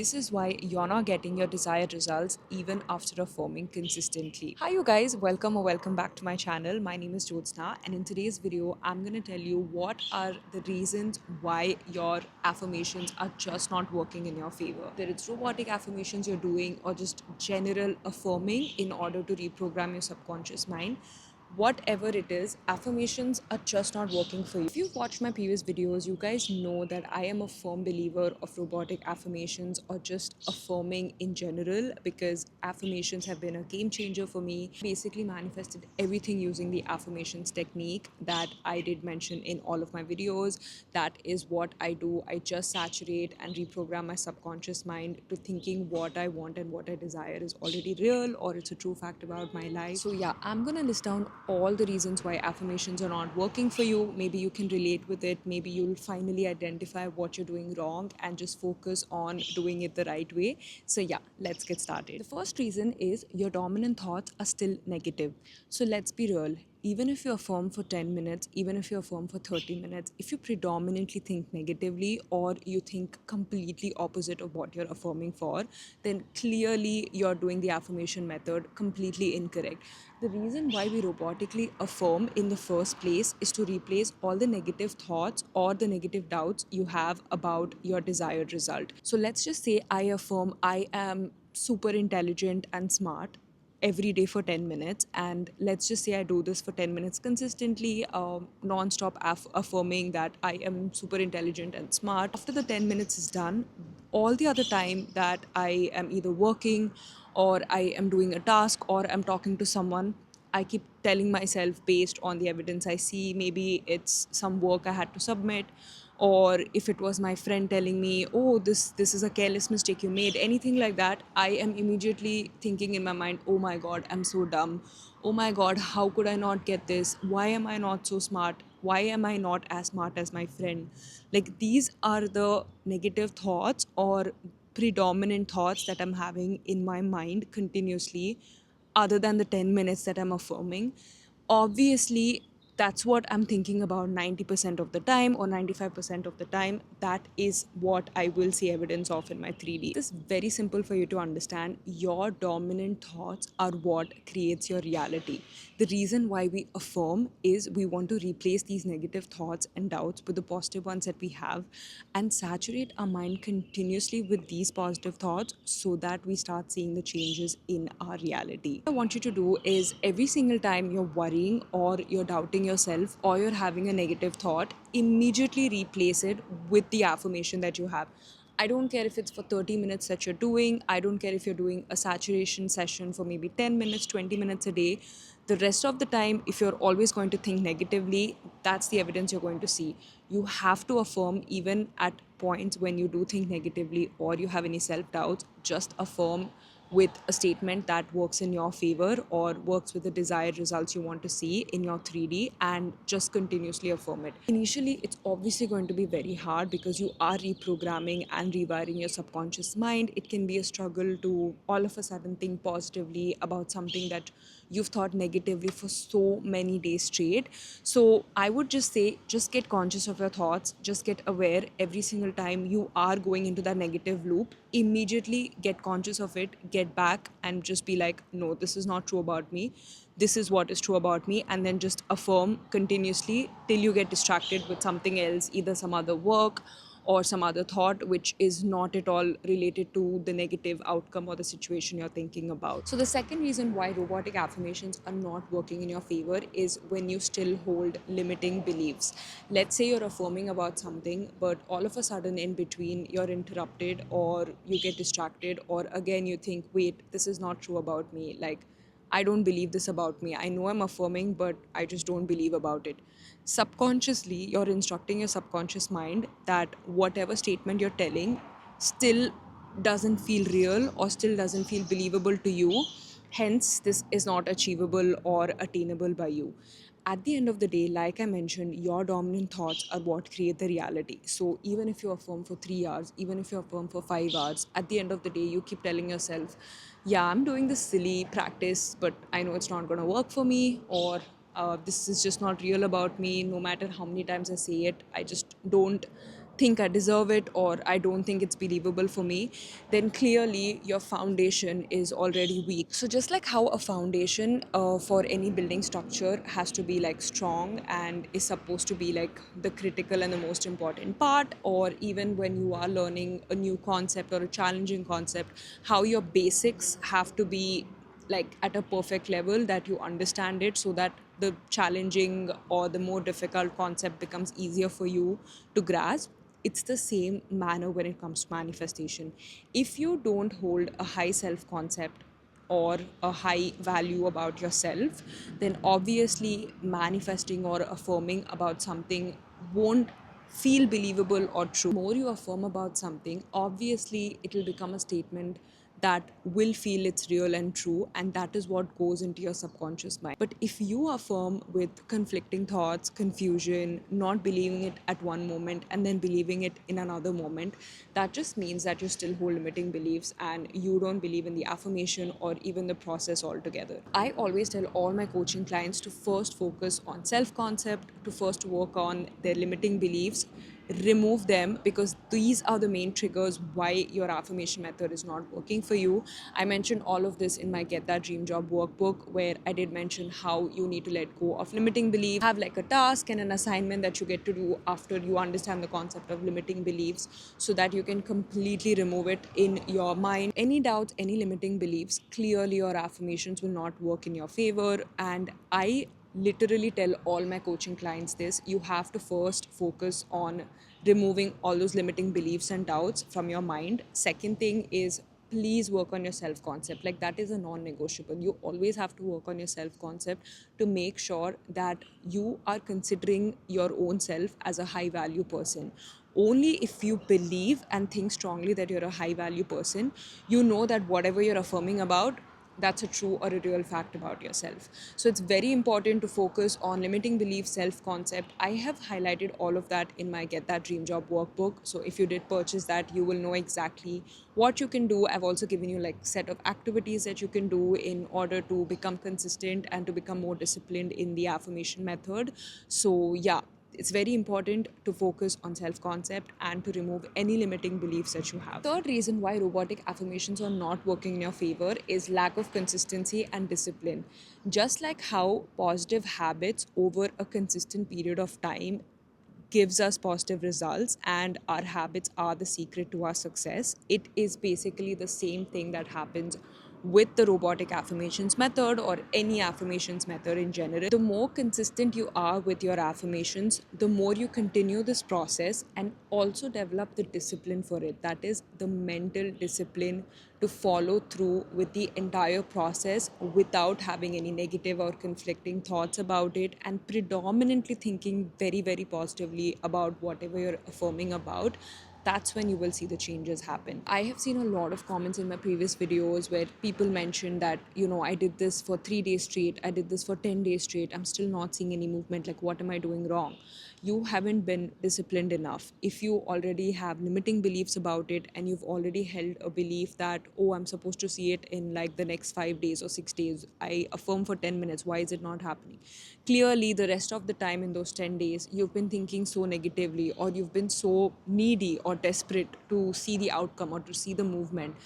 This is why you're not getting your desired results even after affirming consistently. Hi, you guys, welcome or welcome back to my channel. My name is Jyotsna, and in today's video, I'm going to tell you what are the reasons why your affirmations are just not working in your favor. Whether it's robotic affirmations you're doing or just general affirming in order to reprogram your subconscious mind, whatever it is, affirmations are just not working for you. If you've watched my previous videos, you guys know that I am a firm believer of robotic affirmations or just affirming in general, because affirmations have been a game changer for me. Basically manifested everything using the affirmations technique that I did mention in all of my videos. That is what I do. I just saturate and reprogram my subconscious mind to thinking what I want and what I desire is already real or it's a true fact about my life. So yeah, I'm gonna list down all the reasons why affirmations are not working for you. Maybe you can relate with it. Maybe you'll finally identify what you're doing wrong and just focus on doing it the right way. So yeah, let's get started. The first reason is your dominant thoughts are still negative. So let's be real. Even if you affirm for 10 minutes, even if you affirm for 30 minutes, if you predominantly think negatively or you think completely opposite of what you're affirming for, then clearly you're doing the affirmation method completely incorrect. The reason why we robotically affirm in the first place is to replace all the negative thoughts or the negative doubts you have about your desired result. So let's just say I affirm I am super intelligent and smart every day for 10 minutes, and let's just say I do this for 10 minutes consistently, non-stop affirming that I am super intelligent and smart. After the 10 minutes is done, all the other time that I am either working or I am doing a task or I'm talking to someone, I keep telling myself based on the evidence I see. Maybe it's some work I had to submit, or if it was my friend telling me, "Oh, this is a careless mistake you made," anything like that, I am immediately thinking in my mind, "Oh my God, I'm so dumb. Oh my God, how could I not get this? Why am I not so smart? Why am I not as smart as my friend?" Like, these are the negative thoughts or predominant thoughts that I'm having in my mind continuously, other than the 10 minutes that I'm affirming. Obviously, that's what I'm thinking about 90% of the time or 95% of the time. That is what I will see evidence of in my 3D. This is very simple for you to understand. Your dominant thoughts are what creates your reality. The reason why we affirm is we want to replace these negative thoughts and doubts with the positive ones that we have and saturate our mind continuously with these positive thoughts so that we start seeing the changes in our reality. What I want you to do is every single time you're worrying or you're doubting yourself or you're having a negative thought, immediately replace it with the affirmation that you have. I don't care if it's for 30 minutes that you're doing. I don't care if you're doing a saturation session for maybe 10 minutes, 20 minutes a day. The rest of the time, if you're always going to think negatively, that's the evidence you're going to see. You have to affirm even at points when you do think negatively or you have any self doubts. Just affirm with a statement that works in your favor or works with the desired results you want to see in your 3D, and just continuously affirm it. Initially, it's obviously going to be very hard because you are reprogramming and rewiring your subconscious mind. It can be a struggle to all of a sudden think positively about something that you've thought negatively for so many days straight. So I would just say, just get conscious of your thoughts, just get aware every single time you are going into that negative loop. Immediately get conscious of it, get back, and just be like, no, this is not true about me. This is what is true about me. And then just affirm continuously till you get distracted with something else, either some other work or some other thought which is not at all related to the negative outcome or the situation you're thinking about. So, the second reason why robotic affirmations are not working in your favor is when you still hold limiting beliefs. Let's say you're affirming about something, but all of a sudden in between you're interrupted or you get distracted, or again you think, wait, this is not true about me. Like, I don't believe this about me. I know I'm affirming, but I just don't believe about it. Subconsciously, you're instructing your subconscious mind that whatever statement you're telling still doesn't feel real or still doesn't feel believable to you. Hence, this is not achievable or attainable by you. At the end of the day, like I mentioned, your dominant thoughts are what create the reality. So even if you affirm for 3 hours, even if you affirm for 5 hours, at the end of the day, you keep telling yourself, yeah, I'm doing this silly practice, but I know it's not going to work for me, or this is just not real about me. No matter how many times I say it, I just don't think I deserve it or I don't think it's believable for me, then clearly your foundation is already weak. So, just like how a foundation for any building structure has to be like strong and is supposed to be like the critical and the most important part, or even when you are learning a new concept or a challenging concept, how your basics have to be like at a perfect level that you understand it so that the challenging or the more difficult concept becomes easier for you to grasp. It's the same manner when it comes to manifestation. If you don't hold a high self concept or a high value about yourself, then obviously manifesting or affirming about something won't feel believable or true. The more you affirm about something, obviously it will become a statement that will feel it's real and true, and that is what goes into your subconscious mind. But if you affirm with conflicting thoughts, confusion, not believing it at one moment and then believing it in another moment, that just means that you still hold limiting beliefs and you don't believe in the affirmation or even the process altogether. I always tell all my coaching clients to first focus on self concept, to first work on their limiting beliefs, remove them, because these are the main triggers why your affirmation method is not working for you. I mentioned all of this in my Get That Dream Job workbook, where I did mention how you need to let go of limiting beliefs, have like a task and an assignment that you get to do after you understand the concept of limiting beliefs, so that you can completely remove it in your mind. Any doubts, any limiting beliefs, clearly your affirmations will not work in your favor. And I literally tell all my coaching clients this: you have to first focus on removing all those limiting beliefs and doubts from your mind. Second thing is, please work on your self concept. Like, that is a non negotiable. You always have to work on your self concept to make sure that you are considering your own self as a high value person. Only if you believe and think strongly that you're a high value person, you know that whatever you're affirming about, that's a true or a real fact about yourself. So it's very important to focus on limiting belief, self concept. I have highlighted all of that in my Get That Dream Job workbook. So if you did purchase that, you will know exactly what you can do. I've also given you like set of activities that you can do in order to become consistent and to become more disciplined in the affirmation method. So yeah, it's very important to focus on self concept and to remove any limiting beliefs that you have. Third reason why robotic affirmations are not working in your favor is lack of consistency and discipline. Just like how positive habits over a consistent period of time gives us positive results and our habits are the secret to our success, it is basically the same thing that happens with the robotic affirmations method or any affirmations method in general. The more consistent you are with your affirmations, the more you continue this process and also develop the discipline for it. That is the mental discipline to follow through with the entire process without having any negative or conflicting thoughts about it, and predominantly thinking very, very positively about whatever you're affirming about. That's when you will see the changes happen. I have seen a lot of comments in my previous videos where people mentioned that, I did this for 3 days straight, I did this for 10 days straight, I'm still not seeing any movement. Like, what am I doing wrong? You haven't been disciplined enough. If you already have limiting beliefs about it and you've already held a belief that, oh, I'm supposed to see it in like the next 5 days or 6 days, I affirm for 10 minutes, why is it not happening? Clearly, the rest of the time in those 10 days, you've been thinking so negatively, or you've been so needy or desperate to see the outcome or to see the movement.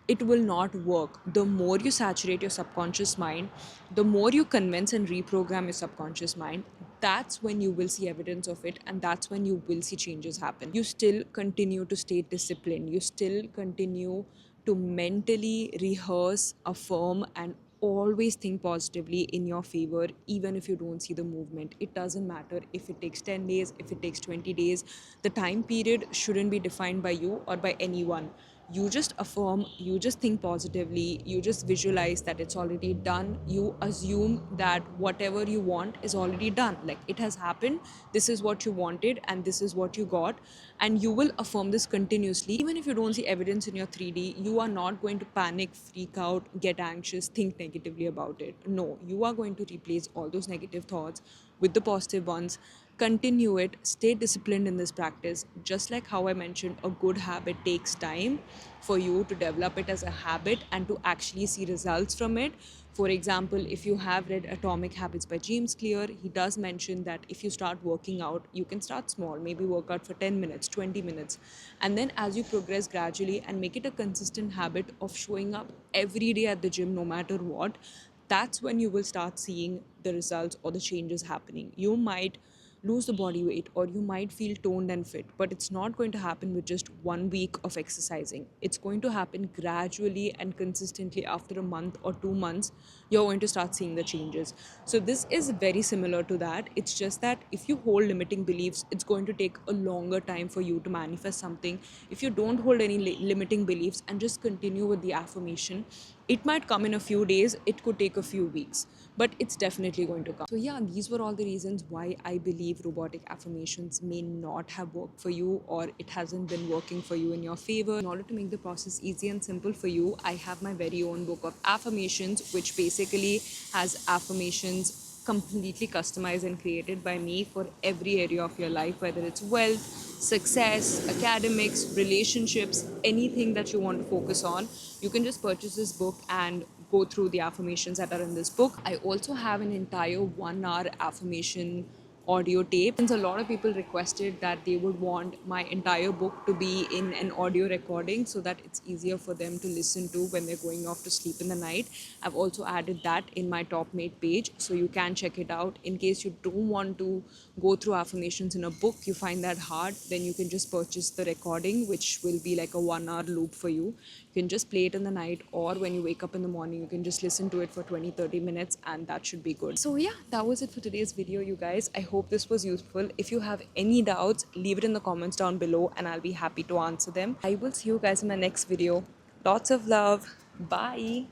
It will not work. The more you saturate your subconscious mind, the more you convince and reprogram your subconscious mind, that's when you will see evidence of it, and that's when you will see changes happen. You still continue to stay disciplined, you still continue to mentally rehearse, affirm, and always think positively in your favor, even if you don't see the movement. It doesn't matter if it takes 10 days, if it takes 20 days. The time period shouldn't be defined by you or by anyone. You just affirm, you just think positively, you just visualize that it's already done, you assume that whatever you want is already done, like it has happened, this is what you wanted and this is what you got, and you will affirm this continuously. Even if you don't see evidence in your 3D, you are not going to panic, freak out, get anxious, think negatively about it. No, you are going to replace all those negative thoughts with the positive ones. continue it, stay disciplined in this practice. Just like how I mentioned, a good habit takes time for you to develop it as a habit and to actually see results from it. For example, if you have read Atomic Habits by James Clear, he does mention that if you start working out, you can start small, maybe work out for 10 minutes, 20 minutes. And then as you progress gradually and make it a consistent habit of showing up every day at the gym, no matter what, that's when you will start seeing the results or the changes happening. You might lose the body weight or you might feel toned and fit, but it's not going to happen with just 1 week of exercising. It's going to happen gradually and consistently. After a month or 2 months, you're going to start seeing the changes. So this is very similar to that. It's just that if you hold limiting beliefs, it's going to take a longer time for you to manifest something. If you don't hold any limiting beliefs and just continue with the affirmation, it might come in a few days, it could take a few weeks, but it's definitely going to come. So yeah, these were all the reasons why I believe robotic affirmations may not have worked for you, or it hasn't been working for you in your favor. In order to make the process easy and simple for you, I have my very own book of affirmations, which basically has affirmations completely customized and created by me for every area of your life, whether it's wealth, success, academics, relationships, anything that you want to focus on. You can just purchase this book and go through the affirmations that are in this book. I also have an entire 1 hour affirmation audio tape, since a lot of people requested that they would want my entire book to be in an audio recording so that it's easier for them to listen to when they're going off to sleep in the night. I've also added that in my top mate page, so you can check it out. In case you don't want to go through affirmations in a book, you find that hard, then you can just purchase the recording, which will be like a 1 hour loop for you. You can just play it in the night, or when you wake up in the morning, you can just listen to it for 20-30 minutes, and that should be good. So yeah, that was it for today's video, you guys. I hope this was useful. If you have any doubts, leave it in the comments down below and I'll be happy to answer them. I will see you guys in my next video. Lots of love. Bye.